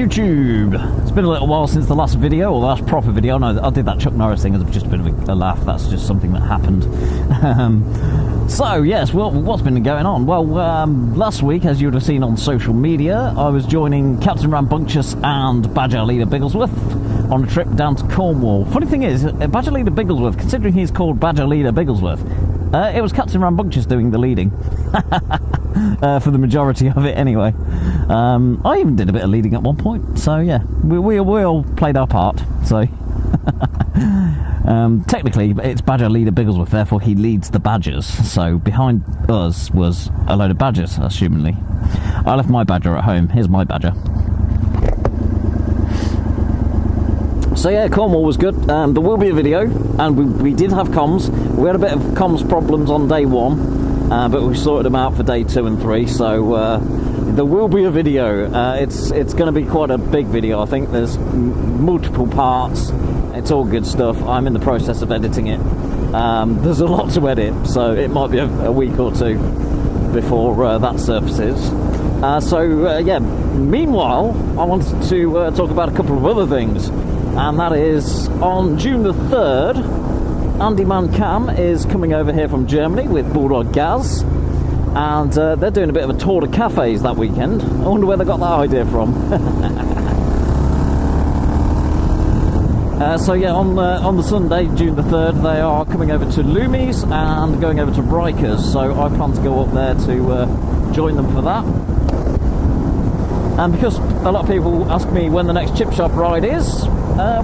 YouTube. It's been a little while since the last video, or the last proper video. No, I did that Chuck Norris thing as just a bit of a laugh. That's just something that happened. So, yes, well, what's been going on? Well, last week, as you would have seen on social media, I was joining Captain Rambunctious and Badger Leader Bigglesworth on a trip down to Cornwall. Funny thing is, Badger Leader Bigglesworth, considering he's called Badger Leader Bigglesworth, it was Captain Rambunctious doing the leading. For the majority of it, anyway. I even did a bit of leading at one point, so yeah, we all played our part, so... technically, it's Badger Leader Bigglesworth, therefore he leads the Badgers, so behind us was a load of Badgers, assumingly. I left my Badger at home. Here's my Badger. So yeah, Cornwall was good. There will be a video, and we did have comms. We had a bit of comms problems on day one, but we sorted them out for day 2 and 3, so there will be a video. It's going to be quite a big video. I think there's multiple parts. It's all good stuff. I'm in the process of editing it. There's a lot to edit, so it might be a week or 2 before that surfaces. Yeah, meanwhile, I wanted to talk about a couple of other things, and that is on June the 3rd, Andy Man Cam is coming over here from Germany with Bulldog Gaz, and they're doing a bit of a tour of cafes that weekend. I wonder where they got that idea from. So yeah, on the Sunday, June the 3rd, they are coming over to Loomies and going over to Rikers, so I plan to go up there to join them for that. And because a lot of people ask me when the next chip shop ride is,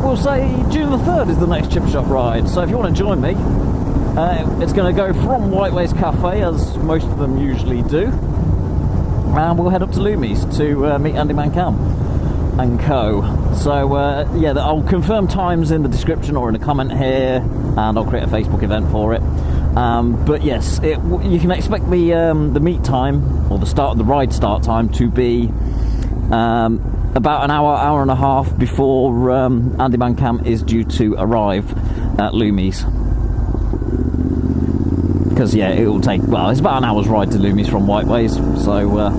we'll say June the 3rd is the next chip shop ride, so if you want to join me, it's going to go from Whiteways Cafe, as most of them usually do, and we'll head up to Loomies to meet Andy Man Cam and co. So yeah, I'll confirm times in the description or in a comment here, and I'll create a Facebook event for it. But yes, you can expect the meet time, or the ride start time, to be about an hour and a half before Andy Man Cam is due to arrive at Loomies. Because yeah, it will take, well, it's about an hour's ride to Loomies from Whiteways, so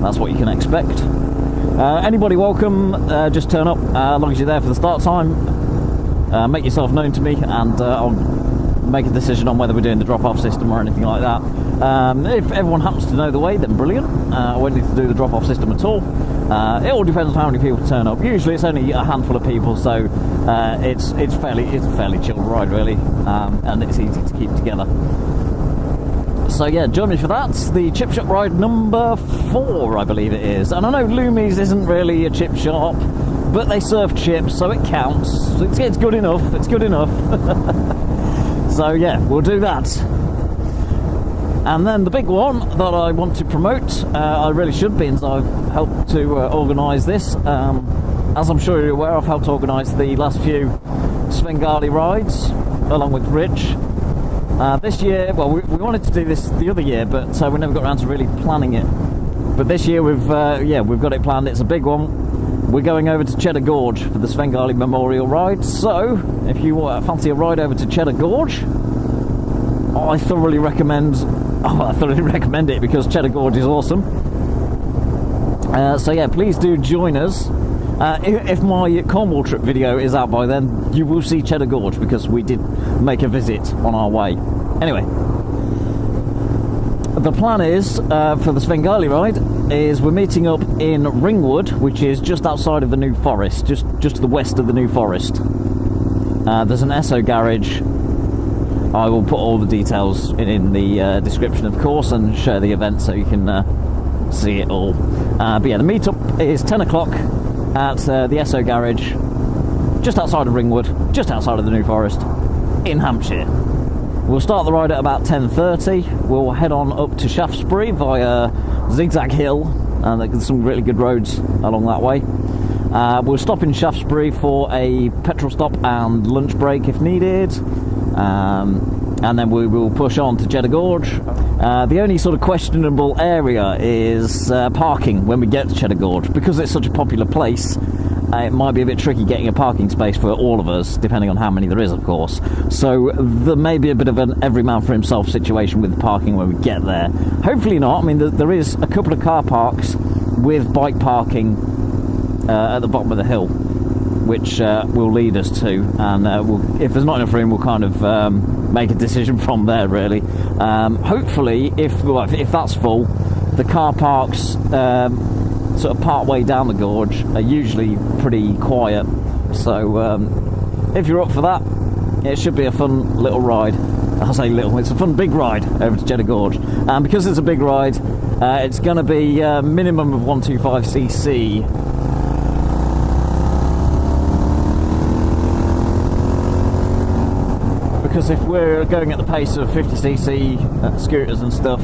that's what you can expect. Anybody welcome, just turn up, as long as you're there for the start time. Make yourself known to me, and I'll make a decision on whether we're doing the drop-off system or anything like that. If everyone happens to know the way, then brilliant. I won't need to do the drop-off system at all. It all depends on how many people turn up. Usually it's only a handful of people, so it's a fairly chilled ride, really, and it's easy to keep together. So yeah, join me for that. The chip shop ride number 4, I believe it is. And I know Loomies isn't really a chip shop, but they serve chips, so it counts. It's good enough. It's good enough. So yeah, we'll do that. And then the big one that I want to promote, I really should be, since I've helped to organise this. As I'm sure you're aware, I've helped organise the last few Svengalie rides, along with Rich. This year, well, we wanted to do this the other year, but we never got around to really planning it. But this year we've got it planned. It's a big one. We're going over to Cheddar Gorge for the Svengalie Memorial Ride. So if you fancy a ride over to Cheddar Gorge, I thoroughly recommend it, because Cheddar Gorge is awesome. So yeah, please do join us. If my Cornwall trip video is out by then, you will see Cheddar Gorge, because we did make a visit on our way. Anyway, the plan is, for the Svengalie ride, is we're meeting up in Ringwood, which is just outside of the New Forest, just to the west of the New Forest. There's an Esso garage. I will put all the details in the description, of course, and share the event so you can see it all. But yeah, the meetup is 10 o'clock at the Esso garage, just outside of Ringwood, just outside of the New Forest, in Hampshire. We'll start the ride at about 10:30. We'll head on up to Shaftesbury via Zigzag Hill, and there's some really good roads along that way. We'll stop in Shaftesbury for a petrol stop and lunch break if needed, and then we will push on to Cheddar Gorge. The only sort of questionable area is parking when we get to Cheddar Gorge, because it's such a popular place. It might be a bit tricky getting a parking space for all of us, depending on how many there is, of course. So there may be a bit of an every man for himself situation with parking when we get there. Hopefully not. I mean, there is a couple of car parks with bike parking at the bottom of the hill, which will lead us to, and if there's not enough room, we'll kind of make a decision from there, really. Hopefully, if that's full, the car parks sort of part way down the gorge are usually pretty quiet, so if you're up for that, it should be a fun little ride. I'll say little, it's a fun big ride over to Cheddar Gorge, and because it's a big ride, it's going to be a minimum of 125cc. Because if we're going at the pace of 50cc scooters and stuff,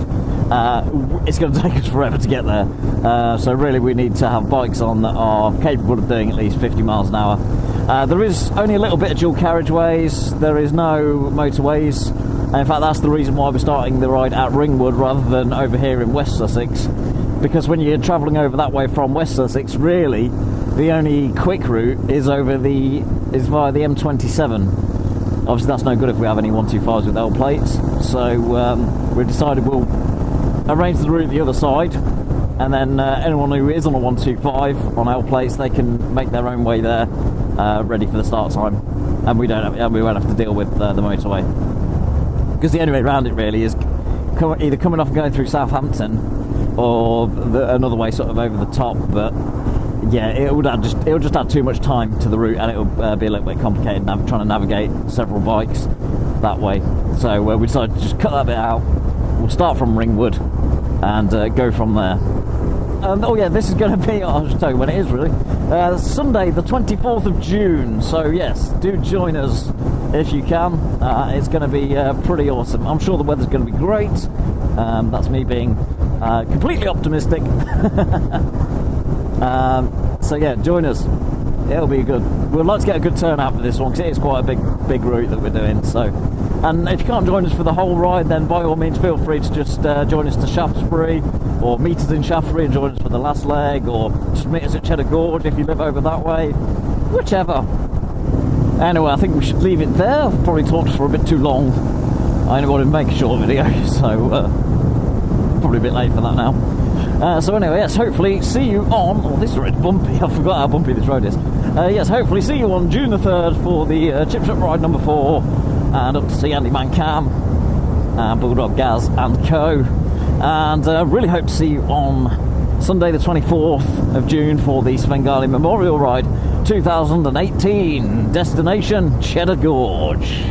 it's going to take us forever to get there. So really we need to have bikes on that are capable of doing at least 50 miles an hour. There is only a little bit of dual carriageways, there is no motorways. In fact, that's the reason why we're starting the ride at Ringwood rather than over here in West Sussex. Because when you're travelling over that way from West Sussex, really, the only quick route is via the M27. Obviously that's no good if we have any 125s with L plates, so we decided we'll arrange the route the other side, and then anyone who is on a 125 on L plates, they can make their own way there, ready for the start time, and we won't have to deal with the motorway. Because the only way around it really is either coming off and going through Southampton, or another way sort of over the top, but yeah, it'll just add too much time to the route, and it'll be a little bit complicated trying to navigate several bikes that way. So we decided to just cut that bit out. We'll start from Ringwood and go from there. Oh yeah, this is going to be, I'll just tell you when it is really, Sunday the 24th of June, so yes, do join us if you can. It's going to be pretty awesome. I'm sure the weather's going to be great. That's me being completely optimistic. So yeah, join us, it'll be good. We'd like to get a good turnout for this one because it is quite a big route that we're doing. So, and if you can't join us for the whole ride, then by all means feel free to just join us to Shaftesbury, or meet us in Shaftesbury and join us for the last leg, or just meet us at Cheddar Gorge if you live over that way, whichever. Anyway, I think we should leave it there. I've probably talked for a bit too long. I only wanted to make a short video, so probably a bit late for that now. So anyway, yes, hopefully see you on, oh this is already bumpy, I forgot how bumpy this road is. Yes, hopefully see you on June the 3rd for the Chip Shop Ride number 4, and up to see Andy Man Cam, Bulldog Gaz and Co. And really hope to see you on Sunday the 24th of June for the Svengalie Memorial Ride 2018, destination Cheddar Gorge.